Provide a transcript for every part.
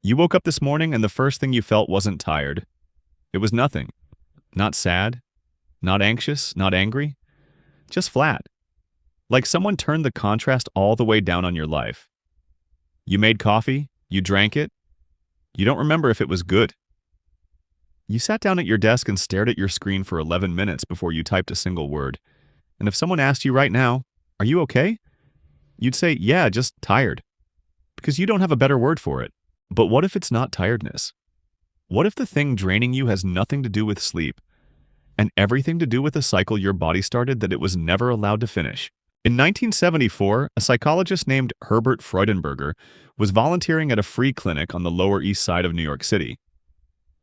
You woke up this morning and the first thing you felt wasn't tired. It was nothing. Not sad, not anxious, not angry, just flat. Like someone turned the contrast all the way down on your life. You made coffee, you drank it, you don't remember if it was good. You sat down at your desk and stared at your screen for 11 minutes before you typed a single word. And if someone asked you right now, "Are you okay?" You'd say, "Yeah, just tired." Because you don't have a better word for it. But what if it's not tiredness? What if the thing draining you has nothing to do with sleep and everything to do with a cycle your body started that it was never allowed to finish? In 1974, a psychologist named Herbert Freudenberger was volunteering at a free clinic on the Lower East Side of New York City.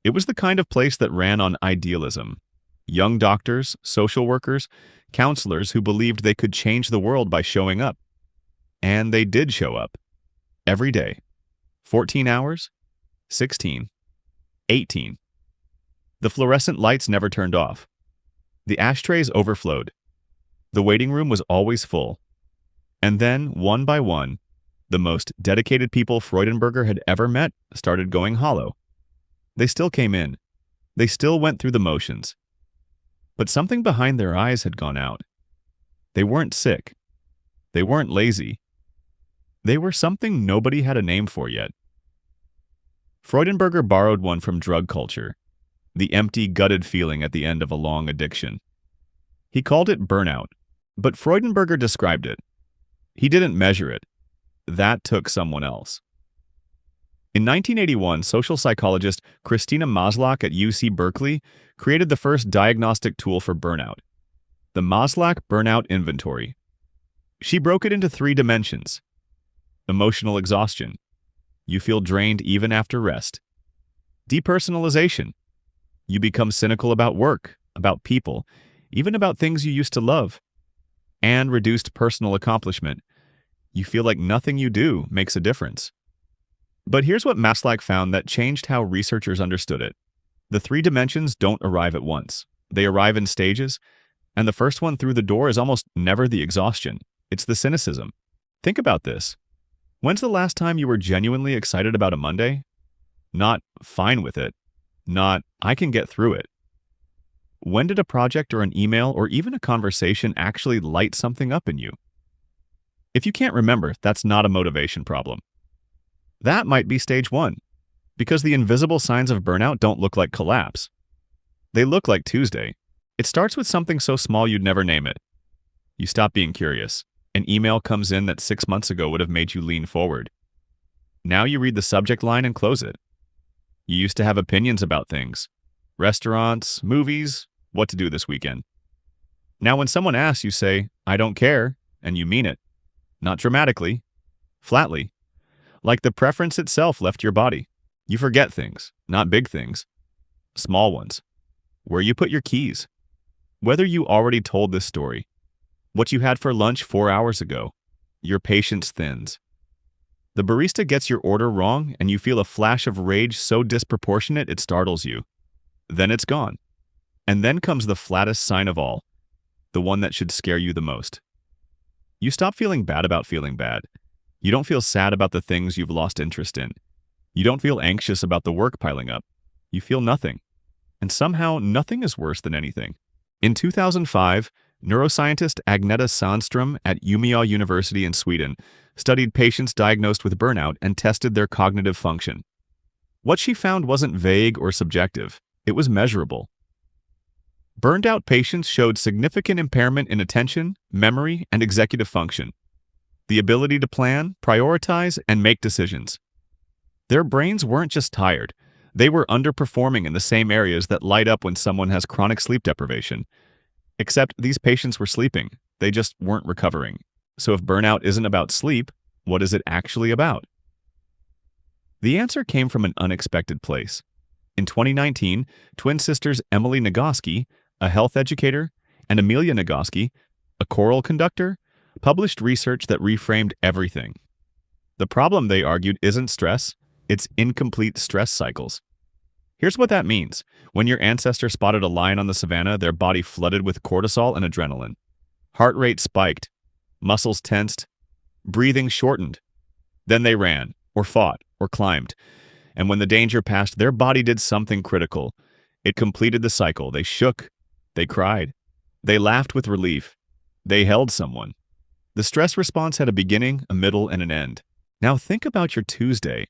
It was the kind of place that ran on idealism. Young doctors, social workers, counselors who believed they could change the world by showing up. And they did show up. Every day. 14 hours, 16, 18. The fluorescent lights never turned off. The ashtrays overflowed. The waiting room was always full. And then, one by one, the most dedicated people Freudenberger had ever met started going hollow. They still came in. They still went through the motions. But something behind their eyes had gone out. They weren't sick. They weren't lazy. They were something nobody had a name for yet. Freudenberger borrowed one from drug culture, the empty, gutted feeling at the end of a long addiction. He called it burnout, but Freudenberger described it. He didn't measure it. That took someone else. In 1981, social psychologist Christina Maslach at UC Berkeley created the first diagnostic tool for burnout, the Maslach Burnout Inventory. She broke it into 3 dimensions. Emotional exhaustion. You feel drained even after rest. Depersonalization. You become cynical about work, about people, even about things you used to love. And reduced personal accomplishment. You feel like nothing you do makes a difference. But here's what Maslach found that changed how researchers understood it. The 3 dimensions don't arrive at once. They arrive in stages, and the first one through the door is almost never the exhaustion. It's the cynicism. Think about this. When's the last time you were genuinely excited about a Monday? Not fine with it. Not I can get through it. When did a project or an email or even a conversation actually light something up in you? If you can't remember, that's not a motivation problem. That might be stage 1, because the invisible signs of burnout don't look like collapse. They look like Tuesday. It starts with something so small you'd never name it. You stop being curious. An email comes in that 6 months ago would have made you lean forward. Now you read the subject line and close it. You used to have opinions about things. Restaurants, movies, what to do this weekend. Now when someone asks, you say, "I don't care," and you mean it. Not dramatically, flatly. Like the preference itself left your body. You forget things, not big things. Small ones. Where you put your keys. Whether you already told this story. What you had for lunch 4 hours ago. Your patience thins. The barista gets your order wrong and you feel a flash of rage so disproportionate it startles you. Then it's gone. And then comes the flattest sign of all. The one that should scare you the most. You stop feeling bad about feeling bad. You don't feel sad about the things you've lost interest in. You don't feel anxious about the work piling up. You feel nothing. And somehow nothing is worse than anything. In 2005, neuroscientist Agneta Sandström at Umeå University in Sweden studied patients diagnosed with burnout and tested their cognitive function. What she found wasn't vague or subjective. It was measurable. Burned out patients showed significant impairment in attention, memory, and executive function. The ability to plan, prioritize, and make decisions. Their brains weren't just tired. They were underperforming in the same areas that light up when someone has chronic sleep deprivation. Except these patients were sleeping. They just weren't recovering. So if burnout isn't about sleep, what is it actually about? The answer came from an unexpected place. In 2019, twin sisters Amelia Nagoski, a health educator, and Amelia Nagoski, a choral conductor, published research that reframed everything. The problem, they argued, isn't stress, it's incomplete stress cycles. Here's what that means. When your ancestor spotted a lion on the savannah, their body flooded with cortisol and adrenaline. Heart rate spiked, muscles tensed, breathing shortened. Then they ran, or fought, or climbed. And when the danger passed, their body did something critical. It completed the cycle. They shook. They cried. They laughed with relief. They held someone. The stress response had a beginning, a middle, and an end. Now think about your Tuesday.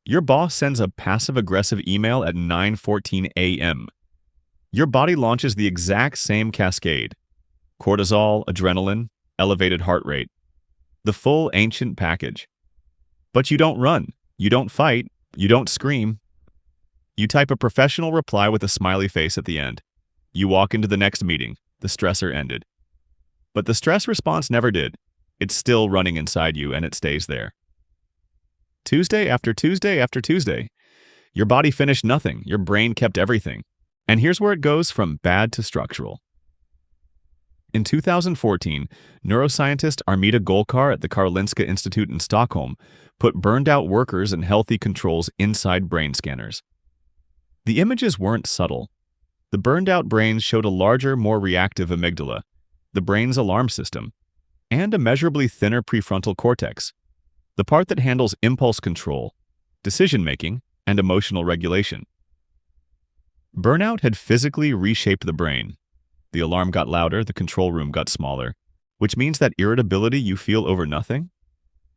Your boss sends a passive-aggressive email at 9:14 a.m. Your body launches the exact same cascade. Cortisol, adrenaline, elevated heart rate. The full ancient package. But you don't run. You don't fight. You don't scream. You type a professional reply with a smiley face at the end. You walk into the next meeting. The stressor ended. But the stress response never did. It's still running inside you, and it stays there. Tuesday after Tuesday after Tuesday. Your body finished nothing. Your brain kept everything. And here's where it goes from bad to structural. In 2014, neuroscientist Agneta Sandström at the Karolinska Institute in Stockholm put burned-out workers and healthy controls inside brain scanners. The images weren't subtle. The burned-out brains showed a larger, more reactive amygdala, the brain's alarm system, and a measurably thinner prefrontal cortex, the part that handles impulse control, decision-making, and emotional regulation. Burnout had physically reshaped the brain. The alarm got louder, the control room got smaller, which means that irritability you feel over nothing,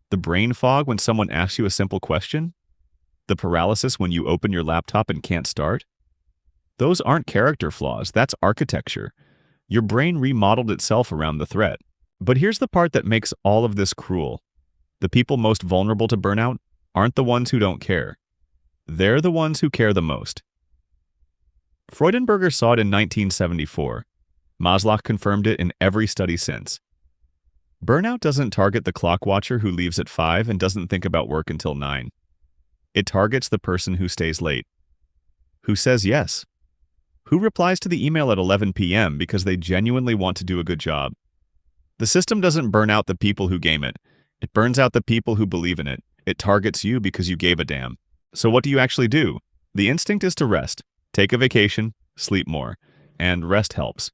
the brain fog when someone asks you a simple question, the paralysis when you open your laptop and can't start, those aren't character flaws, that's architecture. Your brain remodeled itself around the threat. But here's the part that makes all of this cruel. The people most vulnerable to burnout aren't the ones who don't care. They're the ones who care the most. Freudenberger saw it in 1974. Maslach confirmed it in every study since. Burnout doesn't target the clock watcher who leaves at 5 and doesn't think about work until 9. It targets the person who stays late, who says yes, who replies to the email at 11 p.m. because they genuinely want to do a good job. The system doesn't burn out the people who game it. It burns out the people who believe in it. It targets you because you gave a damn. So what do you actually do? The instinct is to rest, take a vacation, sleep more, and rest helps.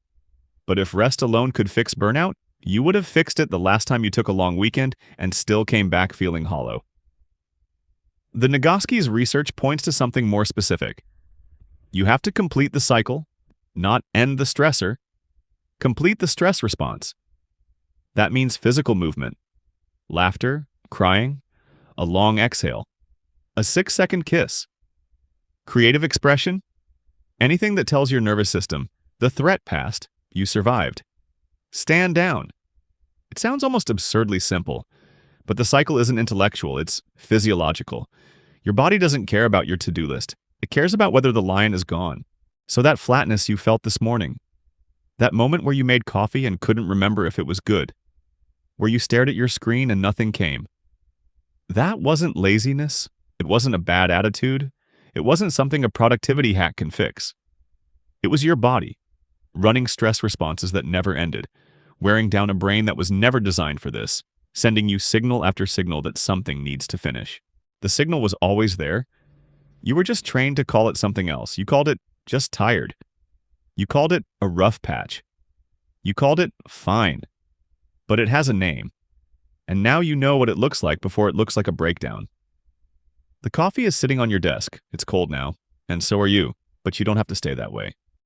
But if rest alone could fix burnout, you would have fixed it the last time you took a long weekend and still came back feeling hollow. The Nagoski's research points to something more specific. You have to complete the cycle, not end the stressor. Complete the stress response. That means physical movement, laughter, crying, a long exhale, a 6-second kiss, creative expression, anything that tells your nervous system, the threat passed, you survived. Stand down. It sounds almost absurdly simple, but the cycle isn't intellectual, it's physiological. Your body doesn't care about your to-do list. It cares about whether the lion is gone. So that flatness you felt this morning, that moment where you made coffee and couldn't remember if it was good, where you stared at your screen and nothing came, that wasn't laziness. It wasn't a bad attitude. It wasn't something a productivity hack can fix. It was your body, running stress responses that never ended, wearing down a brain that was never designed for this, sending you signal after signal that something needs to finish. The signal was always there. You were just trained to call it something else. You called it just tired. You called it a rough patch. You called it fine. But it has a name. And now you know what it looks like before it looks like a breakdown. The coffee is sitting on your desk. It's cold now, and so are you, but you don't have to stay that way.